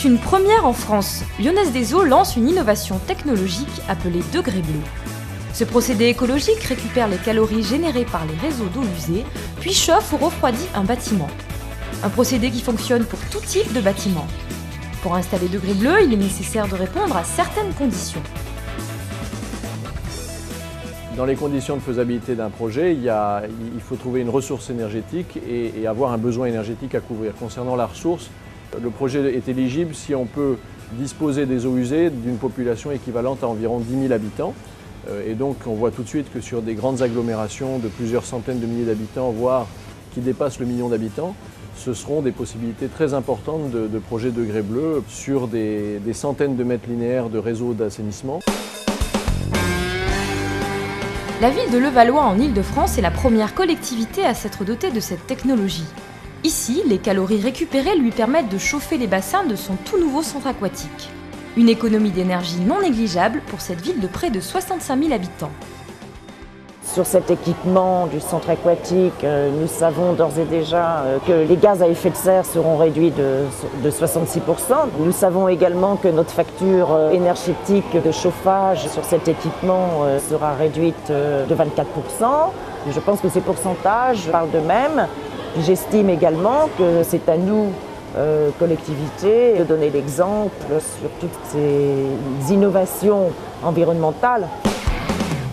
une première en France. Lyonnaise des Eaux lance une innovation technologique appelée degré bleu. Ce procédé écologique récupère les calories générées par les réseaux d'eau usée, puis chauffe ou refroidit un bâtiment. Un procédé qui fonctionne pour tout type de bâtiment. Pour installer degré bleu, il est nécessaire de répondre à certaines conditions. Dans les conditions de faisabilité d'un projet, il faut trouver une ressource énergétique et avoir un besoin énergétique à couvrir. Concernant la ressource, le projet est éligible si on peut disposer des eaux usées d'une population équivalente à environ 10 000 habitants. Et donc on voit tout de suite que sur des grandes agglomérations de plusieurs centaines de milliers d'habitants, voire qui dépassent le million d'habitants, ce seront des possibilités très importantes de projets degré bleu sur des centaines de mètres linéaires de réseaux d'assainissement. La ville de Levallois en Île-de-France est la première collectivité à s'être dotée de cette technologie. Ici, les calories récupérées lui permettent de chauffer les bassins de son tout nouveau centre aquatique. Une économie d'énergie non négligeable pour cette ville de près de 65 000 habitants. Sur cet équipement du centre aquatique, nous savons d'ores et déjà que les gaz à effet de serre seront réduits de 66%. Nous savons également que notre facture énergétique de chauffage sur cet équipement sera réduite de 24%. Je pense que ces pourcentages parlent d'eux-mêmes. J'estime également que c'est à nous, collectivités, de donner l'exemple sur toutes ces innovations environnementales.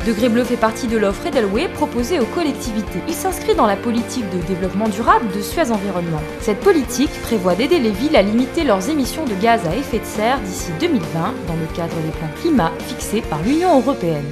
Degré bleu fait partie de l'offre Edelweiss proposée aux collectivités. Il s'inscrit dans la politique de développement durable de Suez Environnement. Cette politique prévoit d'aider les villes à limiter leurs émissions de gaz à effet de serre d'ici 2020 dans le cadre des plans climat fixés par l'Union européenne.